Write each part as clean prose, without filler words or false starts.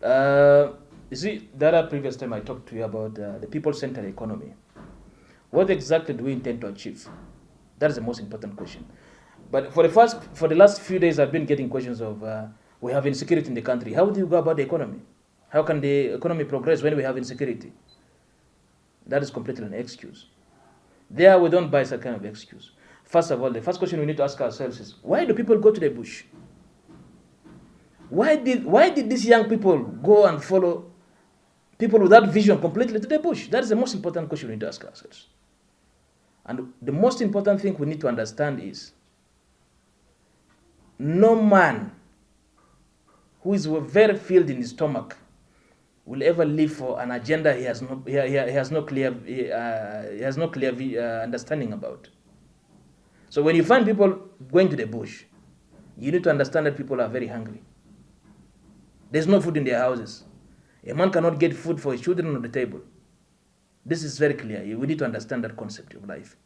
You see, the other previous time I talked to you about the people-centered economy. What exactly do we intend to achieve? That is the most important question. But for the last few days, I've been getting questions of we have insecurity in the country. How do you go about the economy? How can the economy progress when we have insecurity? That is completely an excuse. There, we don't buy such kind of excuse. First of all, the first question we need to ask ourselves is, why do people go to the bush? Why did these young people go and follow people without vision completely to the bush? That is the most important question we need to ask ourselves. And the most important thing we need to understand is, no man who is very filled in his stomach will ever live for an agenda he has no clear understanding about. So when you find people going to the bush, you need to understand that people are very hungry. There's no food in their houses. A man cannot get food for his children on the table. This is very clear. We need to understand that concept of life.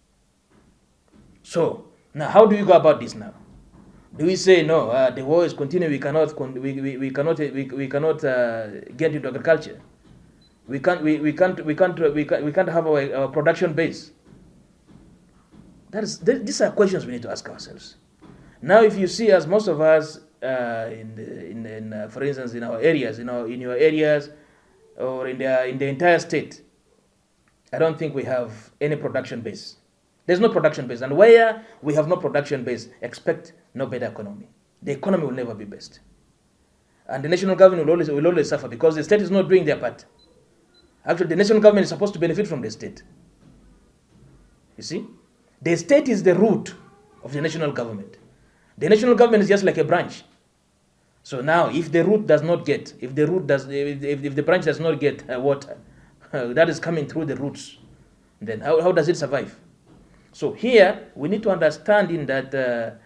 So now, how do you go about this now? Do we say no? The war is continuing. We cannot get into agriculture. We can't have our production base. These are questions we need to ask ourselves. Now, if you see, as most of us, for instance, in our areas, in your areas, or in the entire state, I don't think we have any production base. There's no production base, and where we have no production base, expect no better economy. The economy will never be best, and the national government will always suffer because the state is not doing their part. Actually, the national government is supposed to benefit from the state. You see, the state is the root of the national government. The national government is just like a branch. So now, if the root does not get, if the branch does not get water that is coming through the roots, then how does it survive? So here we need to understand in that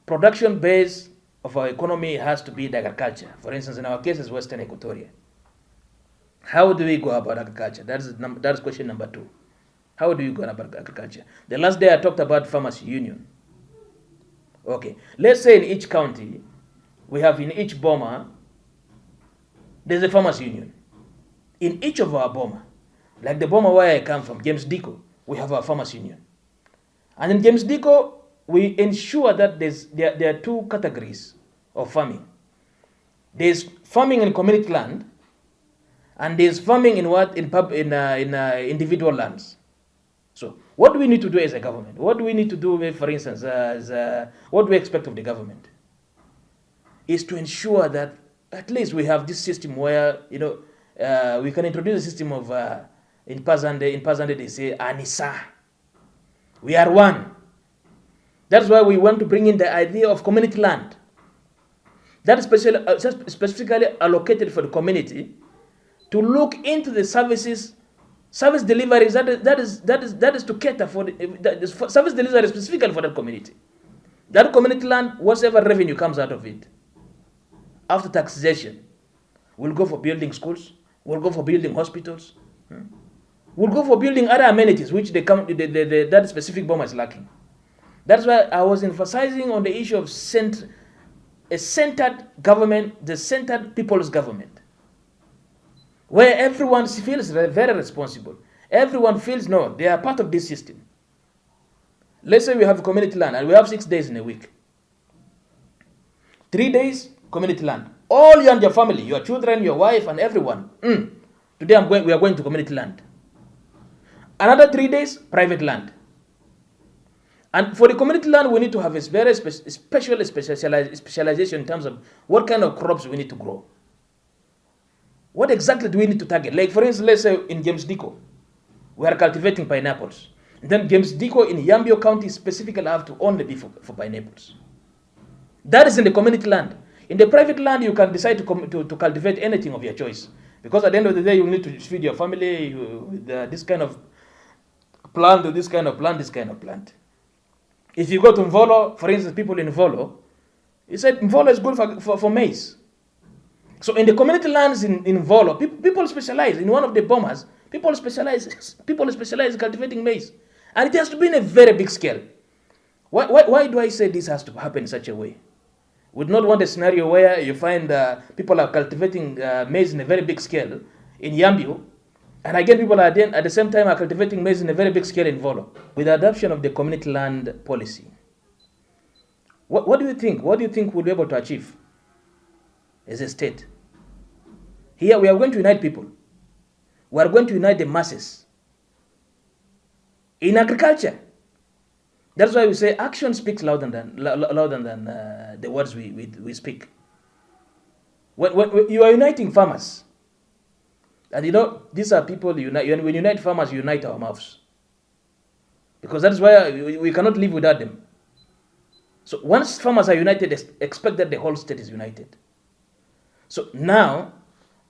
production base of our economy has to be the agriculture. For instance, in our case is Western Equatoria. How do we go about agriculture? That is question number 2. How do you go about agriculture? The last day I talked about farmers union. Okay, let's say in each county, we have in each boma, there's a farmers union. In each of our boma, like the boma where I come from, James Diko, we have our farmers union. And in James Diko, we ensure that there are 2 categories of farming. There's farming in community land, and there's farming in individual lands. So what do we need to do as a government? What do we need to do, for instance, what do we expect of the government? Is to ensure that at least we have this system where, we can introduce a system of, in Pazande they say, Anisa. We are one. That's why we want to bring in the idea of community land. That is specifically allocated for the community to look into the service deliveries that is to cater for the service delivery specifically for that community. That community land, whatever revenue comes out of it, after taxation, will go for building schools, will go for building hospitals, will go for building other amenities which that specific boma is lacking. That's why I was emphasizing on the issue of a centered government, the centered people's government, where everyone feels very responsible. Everyone feels, no, they are part of this system. Let's say we have community land and we have 6 days in a week. 3 days, community land. All you and your family, your children, your wife, and everyone. Today we are going to community land. Another 3 days, private land. And for the community land, we need to have a very specialization in terms of what kind of crops we need to grow. What exactly do we need to target? Like, for instance, let's say in James Diko, we are cultivating pineapples. And then James Diko in Yambio County specifically have to only be for pineapples. That is in the community land. In the private land, you can decide to cultivate anything of your choice. Because at the end of the day, you need to feed your family with this kind of plant, or this kind of plant, this kind of plant. If you go to Mvolo, for instance, people in Mvolo, he said Mvolo is good for maize. So in the community lands in Mvolo, people specialize. In one of the bomas, people specialize in cultivating maize. And it has to be in a very big scale. Why do I say this has to happen in such a way? We do not want a scenario where you find people are cultivating maize in a very big scale in Yambio, and again people are then at the same time are cultivating maize in a very big scale in Volo. With the adoption of the community land policy, what do you think? What do you think we'll be able to achieve as a state? Here we are going to unite people. We are going to unite the masses in agriculture. That's why we say action speaks louder than the words we speak. When you are uniting farmers, and you know these are people when you unite farmers, you unite our mouths, because that is why we cannot live without them. So once farmers are united, expect that the whole state is united. So now,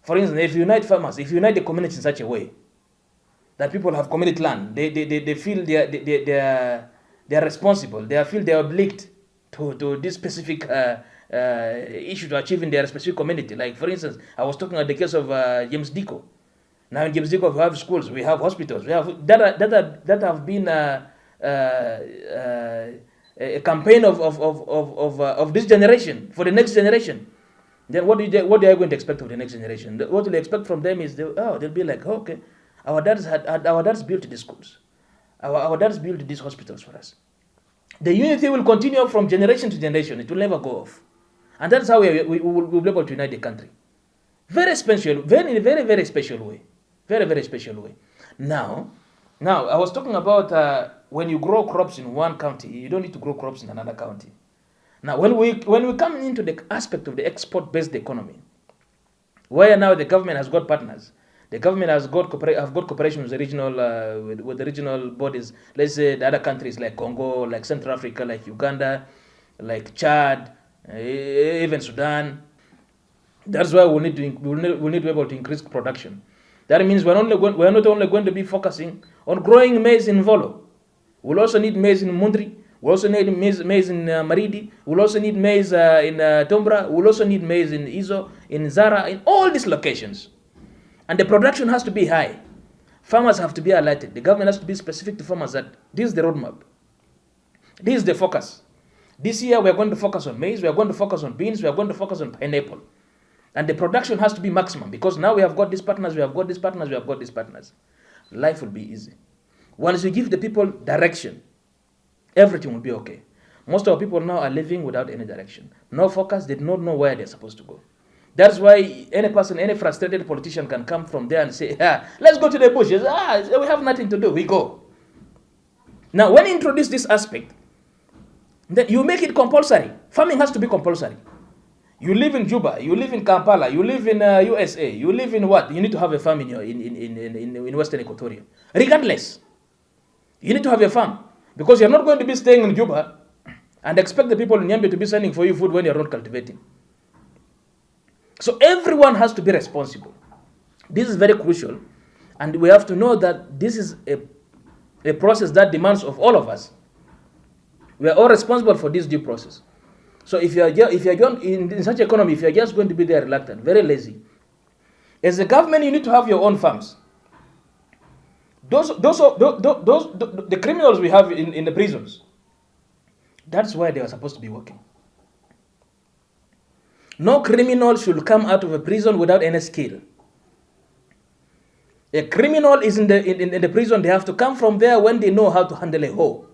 for instance, if you unite farmers, if you unite the community in such a way that people have community land, they feel they are responsible, they feel they are obliged to this specific issue to achieve in their specific community. Like for instance, I was talking about the case of James Diko. Now in James Diko we have schools, we have hospitals, we have that have been a campaign of this generation for the next generation. Then what are you going to expect of the next generation? What will they expect from them is they'll be like, oh, okay, our dads built these schools, our dads built these hospitals for us. The unity will continue from generation to generation. It will never go off, and that's how we will be able to unite the country. Very special, very special way, very special way. Now I was talking about when you grow crops in one county, you don't need to grow crops in another county. Now, when we come into the aspect of the export-based economy, where now the government has got partners, the government has got cooperation with the regional with the regional bodies. Let's say the other countries like Congo, like Central Africa, like Uganda, like Chad, even Sudan. That's why we need to be able to increase production. That means we're not only going to be focusing on growing maize in Volo. We'll also need maize in Mundri. We also need maize in Maridi. We'll also need maize in Tombra. We'll also need maize in Izo, in Zara, in all these locations. And the production has to be high. Farmers have to be alerted. The government has to be specific to farmers that this is the roadmap. This is the focus. This year we are going to focus on maize, we are going to focus on beans, we are going to focus on pineapple. And the production has to be maximum because now we have got these partners, we have got these partners, we have got these partners. Life will be easy. Once you give the people direction, everything will be okay. Most of our people now are living without any direction. No focus, they do not know where they're supposed to go. That's why any person, any frustrated politician can come from there and say, let's go to the bushes. We have nothing to do, we go. Now, when you introduce this aspect, then you make it compulsory. Farming has to be compulsory. You live in Juba, you live in Kampala, you live in USA, you live in what? You need to have a farm in Western Equatoria. Regardless, you need to have a farm. Because you're not going to be staying in Juba and expect the people in Yambio to be sending for you food when you're not cultivating. So everyone has to be responsible. This is very crucial. And we have to know that this is a process that demands of all of us. We are all responsible for this due process. So if you're in such economy, if you're just going to be there reluctant, very lazy, as a government, you need to have your own farms. The criminals we have in the prisons, that's where they are supposed to be working. No criminal should come out of a prison without any skill. A criminal is in the prison, they have to come from there when they know how to handle a hoe.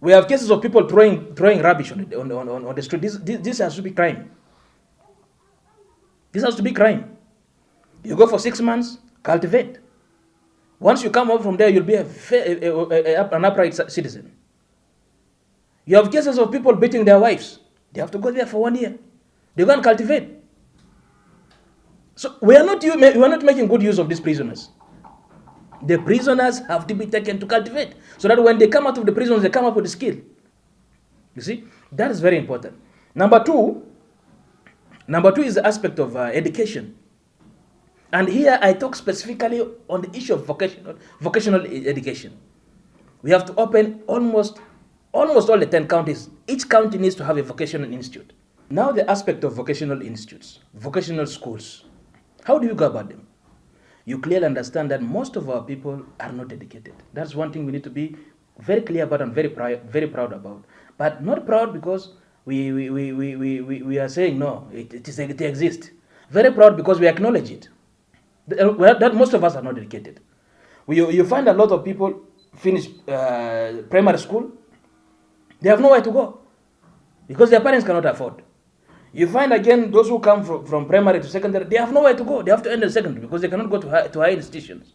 We have cases of people throwing rubbish on the street. This has to be crime. This has to be crime. You go for 6 months, cultivate. Once you come out from there, you'll be an upright citizen. You have cases of people beating their wives. They have to go there for 1 year. They go and cultivate. So we are not making good use of these prisoners. The prisoners have to be taken to cultivate, so that when they come out of the prisons, they come up with a skill. You see, that is very important. Number two is the aspect of education. And here I talk specifically on the issue of vocational education. We have to open almost all the 10 counties. Each county needs to have a vocational institute. Now the aspect of vocational institutes, vocational schools. How do you go about them? You clearly understand that most of our people are not educated. That's one thing we need to be very clear about and very proud about. But not proud because we are saying no, it exists. Very proud because we acknowledge it. That most of us are not educated. You find a lot of people finish primary school, they have nowhere to go because their parents cannot afford. You find again those who come from primary to secondary, they have nowhere to go. They have to end the secondary because they cannot go to higher institutions.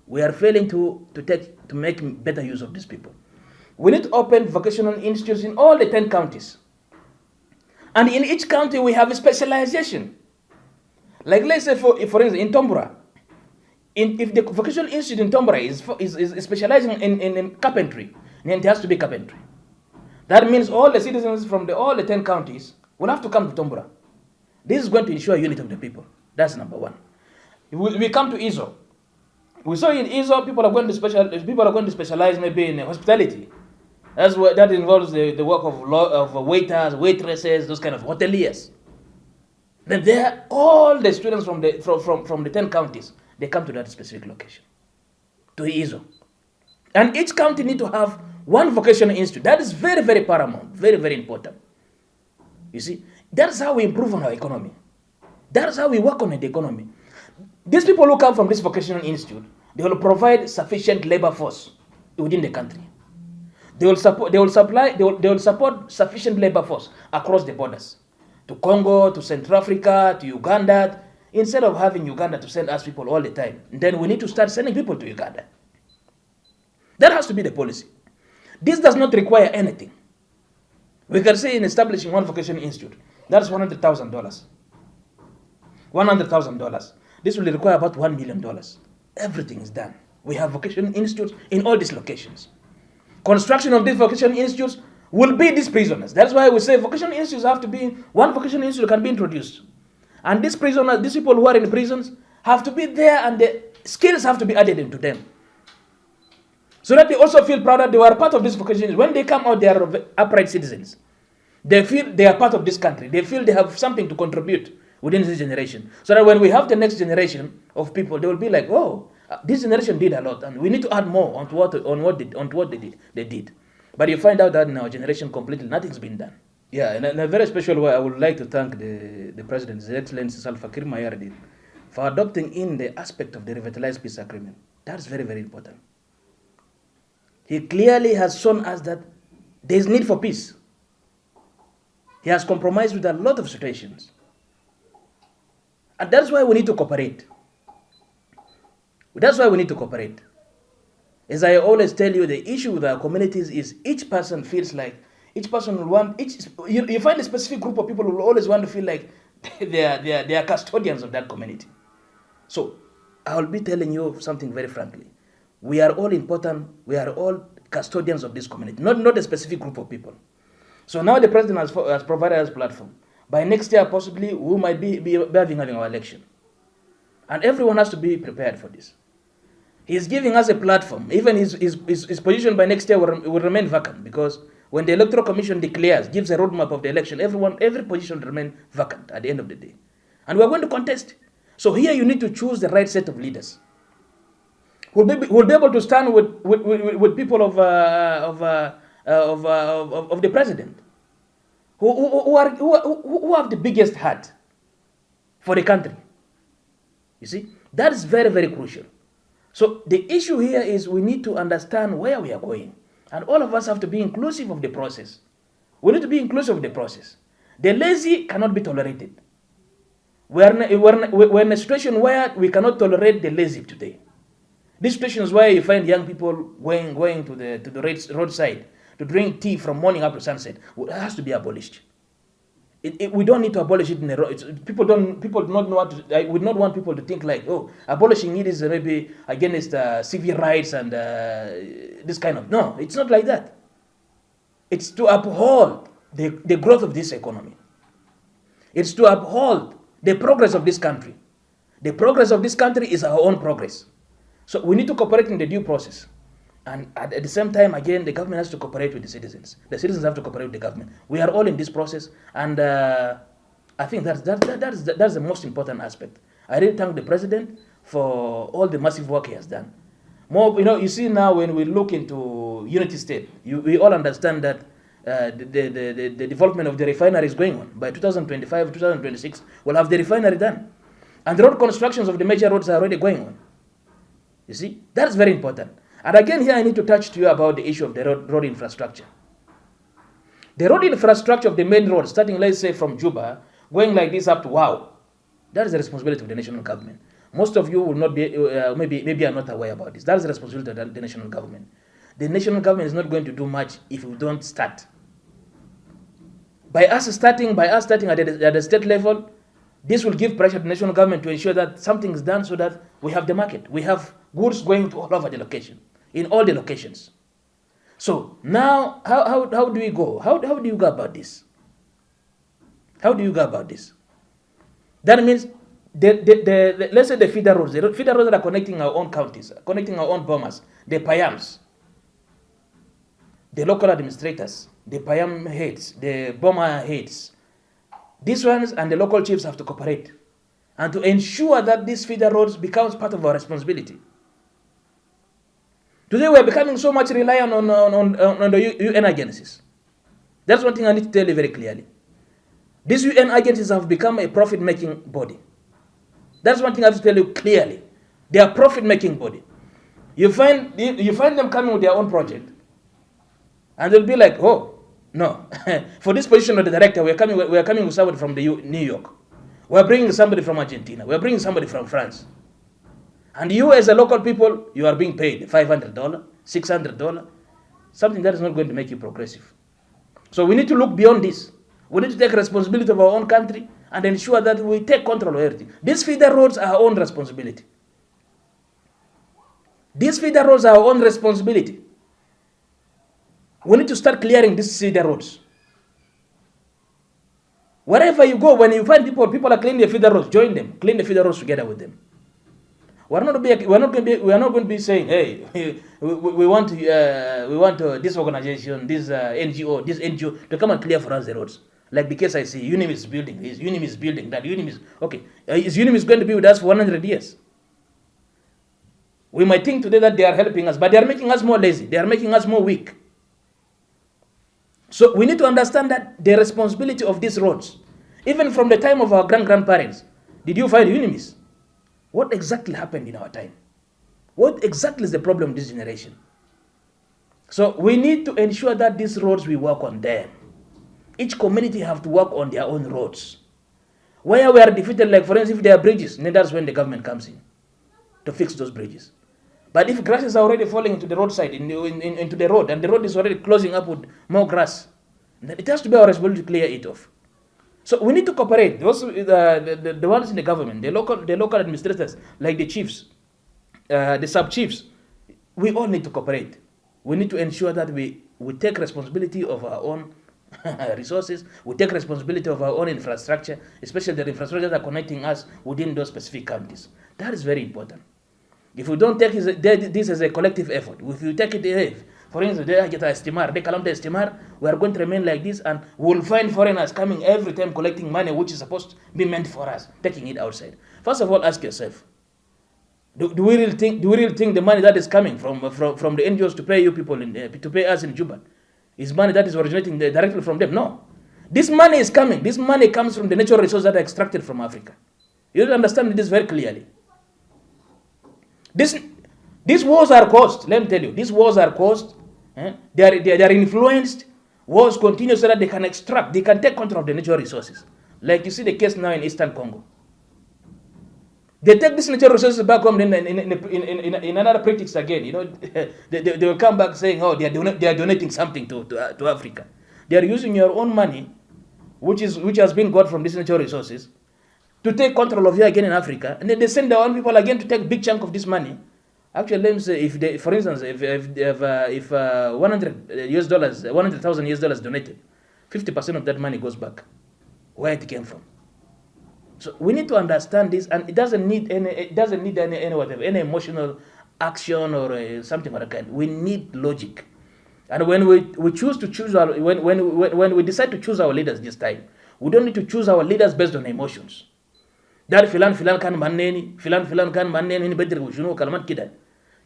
We are failing to make better use of these people. We need to open vocational institutes in all the 10 counties. And in each county, we have a specialization. Like let's say, for instance, in Tombora, if the vocational institute in Tombora is specializing in carpentry, then it has to be carpentry. That means all the citizens from all the 10 counties will have to come to Tombora. This is going to ensure unity of the people. That's number one. We come to ISO. We saw in ISO people are going to specialize maybe in hospitality. That involves the work of waiters, waitresses, those kind of hoteliers. Then there, all the students from the 10 counties, they come to that specific location, to ISO. And each county need to have one vocational institute. That is very, very paramount, very, very important. You see, that's how we improve on our economy. That's how we work on the economy. These people who come from this vocational institute, they will provide sufficient labor force within the country. They will support sufficient labor force across the borders, to Congo, to Central Africa, to Uganda, instead of having Uganda to send us people all the time. Then we need to start sending people to Uganda. That has to be the policy. This does not require anything. We can say in establishing one vocational institute, that's $100,000. $100,000. This will require about $1 million. Everything is done. We have vocational institutes in all these locations. Construction of these vocational institutes will be these prisoners. That's why we say vocational institutes have to be, one vocational institute can be introduced. And these prisoners, these people who are in prisons, have to be there, and the skills have to be added into them. So that they also feel proud that they were part of this vocational. When they come out, they are upright citizens. They feel they are part of this country. They feel they have something to contribute within this generation. So that when we have the next generation of people, they will be like, oh, this generation did a lot, and we need to add more onto what they did. But you find out that in our generation completely nothing's been done. Yeah, in a very special way, I would like to thank the President, His Excellency Salva Kiir Mayardit, for adopting in the aspect of the revitalized peace agreement. That's very, very important. He clearly has shown us that there is need for peace. He has compromised with a lot of situations. And that's why we need to cooperate. That's why we need to cooperate. As I always tell you, the issue with our communities is each person feels like, each person will want, you find a specific group of people who will always want to feel like they are custodians of that community. So I will be telling you something very frankly. We are all important, we are all custodians of this community, not a specific group of people. So now the President has provided us a platform. By next year, possibly, we might be having our election. And everyone has to be prepared for this. He's giving us a platform. Even his position by next year will remain vacant, because when the Electoral Commission gives a roadmap of the election, every position will remain vacant at the end of the day. And we're going to contest. So here you need to choose the right set of leaders. We'll be able to stand with people of the President, who have the biggest heart for the country. You see, that is very, very crucial. So the issue here is we need to understand where we are going. And all of us have to be inclusive of the process. We need to be inclusive of the process. The lazy cannot be tolerated. We're in a situation where we cannot tolerate the lazy today. This situation is where you find young people going to the roadside to drink tea from morning up to sunset. It has to be abolished. We don't need to abolish it in a row. People do not know what to. I would not want people to think like, oh, abolishing it is maybe against civil rights and this kind of. No, it's not like that. It's to uphold the growth of this economy. It's to uphold the progress of this country. The progress of this country is our own progress. So we need to cooperate in the due process. And at the same time, again, the government has to cooperate with the citizens. The citizens have to cooperate with the government. We are all in this process, and I think that's the most important aspect. I really thank the President for all the massive work he has done. More, you see now when we look into unity state, we all understand that the development of the refinery is going on. By 2025, 2026, we'll have the refinery done. And the road constructions of the major roads are already going on. You see, that's very important. And again, here I need to touch to you about the issue of the road infrastructure. The road infrastructure of the main road, starting, let's say, from Juba, going like this up to Wow, that is the responsibility of the national government. Most of you will not be, maybe are not aware about this. That is the responsibility of the national government. The national government is not going to do much if we don't start. By us starting at the state level, this will give pressure to the national government to ensure that something is done so that we have the market. We have goods going to all over the location, in all the locations. So now, how do we go? How do you go about this? How do you go about this? That means let's say the feeder roads that are connecting our own counties, connecting our own bombers, the Payams, the local administrators, the Payam heads, the bomber heads. These ones and the local chiefs have to cooperate and to ensure that these feeder roads becomes part of our responsibility. Today we are becoming so much reliant on the UN agencies. That's one thing I need to tell you very clearly. These UN agencies have become a profit-making body. That's one thing I have to tell you clearly. They are profit-making body. You find them coming with their own project, and they'll be like, oh, no, for this position of the director, we are coming with somebody from New York. We are bringing somebody from Argentina. We are bringing somebody from France. And you, as a local people, you are being paid $500, $600, something that is not going to make you progressive. So we need to look beyond this. We need to take responsibility of our own country and ensure that we take control of everything. These feeder roads are our own responsibility. These feeder roads are our own responsibility. We need to start clearing these feeder roads. Wherever you go, when you find people are cleaning the feeder roads, join them. Clean the feeder roads together with them. We're not going to be saying, hey, we want this organization, this NGO to come and clear for us the roads. Like the case I see, UNIM is building this, UNIM is building that, UNIM is okay. Is UNIM going to be with us for 100 years? We might think today that they are helping us, but they are making us more lazy. They are making us more weak. So we need to understand that the responsibility of these roads, even from the time of our grandparents, did you find UNIMIS? What exactly happened in our time? What exactly is the problem of this generation? So we need to ensure that these roads, we work on them. Each community have to work on their own roads. Where we are defeated, like for instance, if there are bridges, then that's when the government comes in to fix those bridges. But if grasses are already falling into the roadside, into the road, and the road is already closing up with more grass, then it has to be our responsibility to clear it off. So we need to cooperate. Those, the ones in the government, the local administrators, like the chiefs, the sub-chiefs, we all need to cooperate. We need to ensure that we take responsibility of our own resources, we take responsibility of our own infrastructure, especially the infrastructure that are connecting us within those specific counties. That is very important. If we don't take this as a collective effort, if we take it, for instance, we are going to remain like this, and we'll find foreigners coming every time collecting money which is supposed to be meant for us, taking it outside. First of all, ask yourself, do we really think the money that is coming from the NGOs to pay you people, to pay us in Juba, is money that is originating directly from them? No. This money is coming. This money comes from the natural resources that are extracted from Africa. You don't understand this very clearly. These wars are caused. Let me tell you, these wars are caused. They are influenced. Wars continue so that they can extract, they can take control of the natural resources. Like you see the case now in Eastern Congo. They take these natural resources back home in another pretext again. You know, they will come back saying, oh, they are donating something to Africa. They are using your own money, which has been got from these natural resources, to take control of you again in Africa, and then they send their own people again to take a big chunk of this money. Actually, let me say, for instance, if $100,000 donated, 50% of that money goes back where it came from. So we need to understand this, and it doesn't need any emotional action or something like that. We need logic, and when we choose our when we decide to choose our leaders this time, we don't need to choose our leaders based on emotions. That filan kan manneni ni bedri wujuno kalmat kida.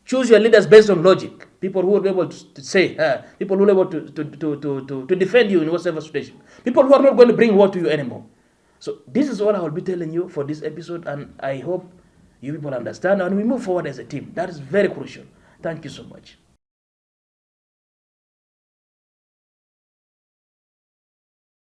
Choose your leaders based on logic. People who will be able to say, people who will be able to defend you in whatever situation. People who are not going to bring war to you anymore. So this is all I will be telling you for this episode, and I hope you people understand and we move forward as a team. That is very crucial. Thank you so much.